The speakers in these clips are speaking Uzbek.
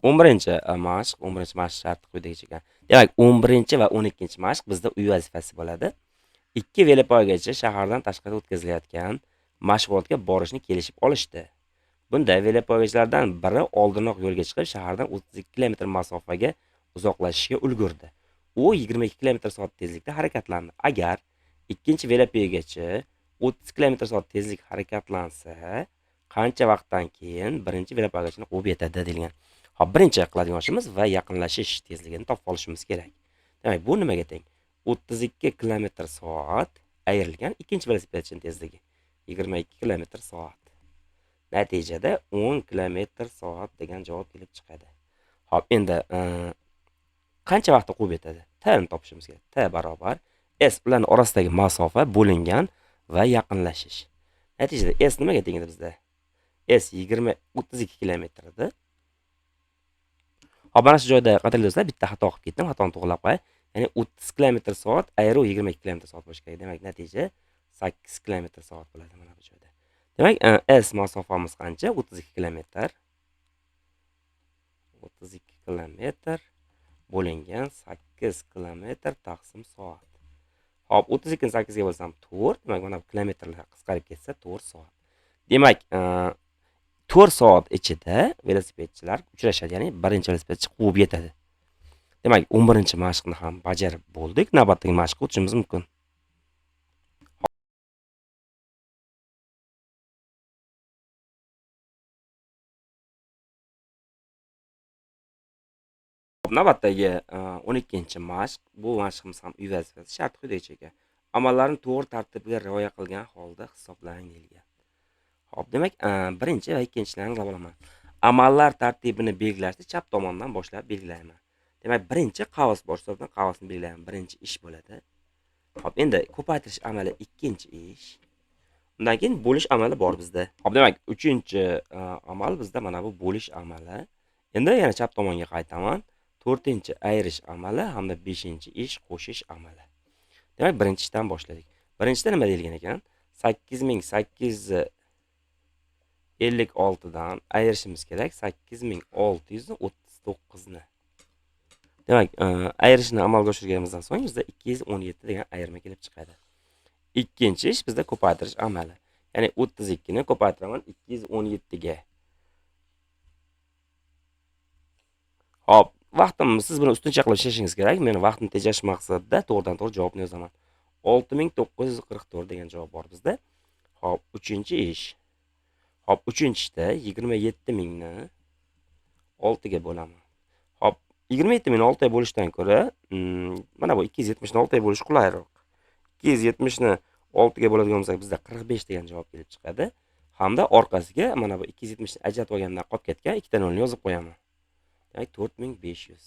11-chi mashq, 11-chi mashq sharti quyidagicha ekan. Demak, 11-chi va 12-chi mashq bizda uy vazifasi bo'ladi. 2 velopoygachi shahardan tashqarida o'tkazilayotgan mashg'ulotga borishni kelishib olishdi. Bunda velopoygachilardan biri oldinroq yo'lga chiqib, shahardan 32 km masofaga uzoqlashishga ulgurdi. U 22 km/s tezlikda harakatlandi. Agar ikkinchi velopoygachi 30 km/s tezlik harakatlansa, qancha vaqtdan keyin birinchi velopoygachini quvib yetadi deyilgan. Hop, birinchi qiladigan ishimiz va yaqinlashish tezligini topib olishimiz kerak. Demak, bu nimaga teng? 32 km/s ayrilgan ikkinchi velosipedchining tezligi 22 km/s. Natijada 10 km/s degan javob kelib chiqadi. Hop, endi qancha vaqtda quvib yetadi? T ni topishimiz kerak. T barobar S ularning orasidagi masofa bo'lingan va yaqinlashish. Natijada S nimaga teng edi bizda? S 32 km edi. Hop, mana shu joyda qadrli do'stlar, bitta xato qilib ketdim. Xatoni to'g'rilab qo'yay. Ya'ni 30 km/s ayru 22 km/s bo'lishi kerak. Demak, natija 8 km/s bo'ladi mana bu joyda. Demak, S masofamiz qancha? 32 km. 32 km bo'lingan 8 km taqsim soat. Hop, 32 ni 8 ga bo'lsam 4. Demak, mana bu kilometrlar qisqarib ketsa 4 soat. Demak, 4 soat ichida velosipedchilar uchrashadi, ya'ni birinchi velosipedchi quvib yetadi. Demak, 11-chi mashqni ham bajarib bo'ldik. Navbatdagi mashqqa o'tishimiz mumkin. Navbatdagi 12-chi mashq, bu mashqimiz ham uy vazifasi. Shart quyidagicha ekan. Amallarni to'g'ri tartibga rioya qilgan holda hisoblang deyilgan. Hop, demak, birinchi va ikkinchilarni qilib olaman. Amallar tartibini belgilashni chap tomondan boshlab belgilayman. Demak, birinchi qavs boshlovdan qavsni belgilayman. Birinchi ish bo'ladi. Hop, endi ko'paytirish amali ikkinchi ish. Undan keyin bo'lish amali bor bizda. Hop, demak, 3-chi amal bizda mana bu bo'lish amali. Endi yana chap tomonga qaytaman. 4-chi ayirish amali hamda 5-chi ish qo'shish amali. Demak, birinchi ishdan boshladik. Birinchida nima deyilgan ekan? 8856 dan ayirishimiz kerak 8639 ni. Demak, ayirishni amalga oshirganimizdan so'ng bizda 217 degan ayirma kelib chiqadi. Ikkinchi ish bizda ko'paytirish amali. Ya'ni 32 ni ko'paytiraman 217 ga. Hop, vaqtim siz buni ustuncha qilib ishlashingiz kerak. Men vaqtni tejash maqsadida to'g'ridan-to'g'ri javobni yozaman. 6944 degan javob bor bizda. Hop, 3-chi ish. Hop, 3-chi ishda 27000 ni 6 ga bo'laman. Hop, 27000 ni 6 ga bo'lishdan ko'ra, mana bu 270 ni 6 ga bo'lish qulayroq. 270 ni 6 ga bo'ladigan bo'lsak, bizda 45 degan javob kelib chiqadi. Hamda orqasiga mana bu 270 ni ajratib olgandan qolib ketgan ikkita nolni yozib qo'yaman. Demak, 4500.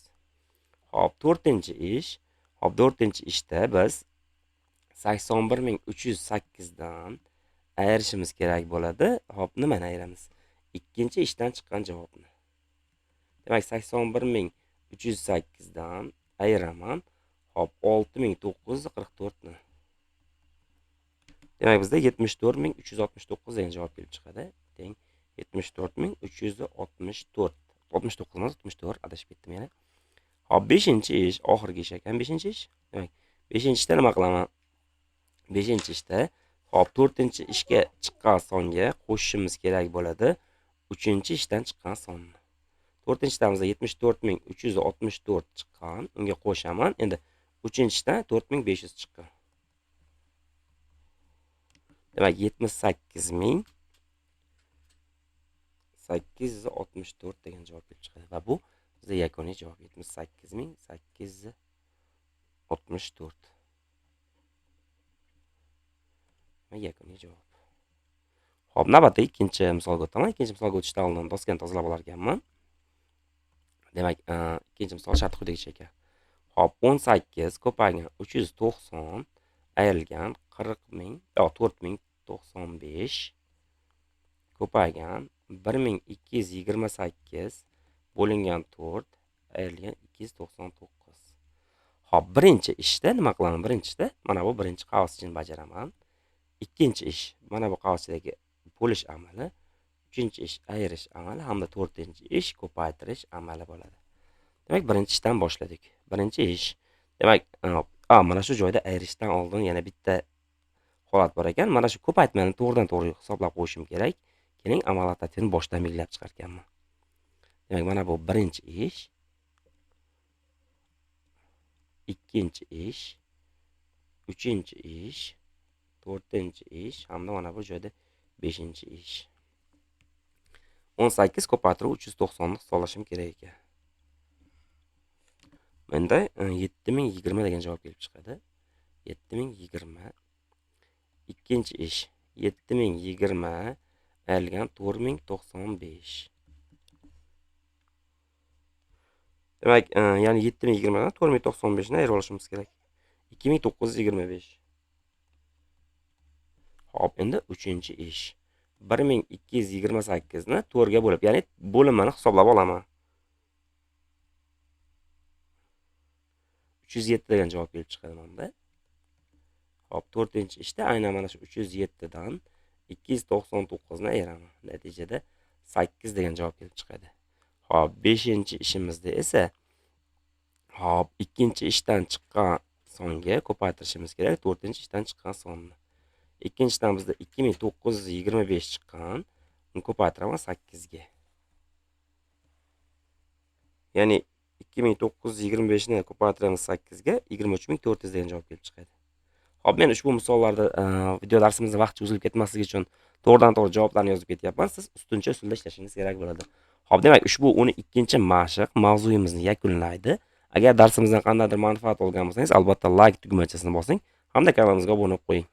Hop, 4-chi ish. Hop, 4-chi ishda biz 81308 dan ayirishimiz kerak bo'ladi. Hop, nimani ayiramiz? Ikkinchi ishdan chiqqan javobni. Demak, 81308 dan ayiraman. Hop, 6944 ni. Demak, bizda 74369 degan javob kelib chiqadi. Teng 74364. 69 emas, 64 adashib ketdim yana. Hop, 5-chi ish, oxirgi ish ekan 5-chi ish. Demak, 5-chi ishda nima qilaman? 5-chi ishda hop, 4-chi ishga chiqqan songa qo'shishimiz kerak bo'ladi 3-chi ishdan chiqqan sonni. 4-chi ishdan bizda 74364 chiqqan, unga qo'shaman. Endi 3-chi ishdan 4500 chiqqan. Demak, 78864 degan javob kelib chiqadi va bu bizda yakuniy javob 78864. Yakuniy javob. Hop, navbatda ikkinchi misolga o'taman. Ikkinchi misolga o'tishdan oldin doskani tozalab olar ekanman. Demak, ikkinchi misol shart quyidagicha ekan. Hop, 18 ko'paygan 390 ayrilgan 4095 ko'paygan 1228 bo'lingan 4 ayrilgan 299. Hop, birinchi ishda nima qilaman? Birinchida mana bu birinchi qavs uchun bajaraman. Ikkinchi ish mana bu qavsidagi bo'lish amali. uchinchi ish ayirish amali hamda to'rtinchi ish ko'paytirish amali bo'ladi. Demak, birinchi ishdan boshladik. Birinchi ish. Demak, mana shu joyda ayirishdan oldin yana bitta holat bor ekan. Mana shu ko'paytmani to'g'ridan-to'g'ri hisoblab qo'yishim kerak. Keling, amal atatirni boshdan belgilab chiqarganman. Demak, mana bu birinchi ish. Ikkinchi ish. Uchinchi ish. To'rtinchi ish hamda mana bu joyda 5-ish. 18 ko'paytirib 390 ni hisoblashim kerak ekan. Menda 7020 degan javob kelib chiqadi. 7020. Ikkinchi ish 7020 ayrilgan 4095. Demak, ya'ni 7020 dan 4095 ni ayirib olishimiz kerak. 2925. Xo'p, endi uchinchi ish. 1228 ni 4 ga bo'lib, ya'ni bo'linmani hisoblab olaman. 307 degan javob kelib chiqadi menda. Hop, 4-ishda aynan mana shu 307 dan 299 ni ayiraman. Natijada 8 degan javob kelib chiqadi. Hop, 5-ishimizda esa hop, 2-ishdan chiqqan songa ko'paytirishimiz kerak, 4-ishdan chiqqan sonni. 2-ishdan bizda 2925 chiqqan, uni ko'paytiraman 8 ga. Ya'ni 2925 ni ko'paytiramiz 8 ga, 23400 degan javob kelib chiqadi. Hop, men ushbu misollarda video darsimizda vaqt cho'zilib ketmasligi uchun to'g'ridan-to'g'ri javoblarni yozib ketyapman. Siz ustuncha usulda ishlashingiz kerak bo'ladi. Hop, demak, ushbu 12-mashq mavzuyimizni yakunlaydi. Agar darsimizdan qandaydir manfaat olgan bo'lsangiz, albatta like tugmachasini bosing hamda kanalimizga obuna bo'lib qo'ying.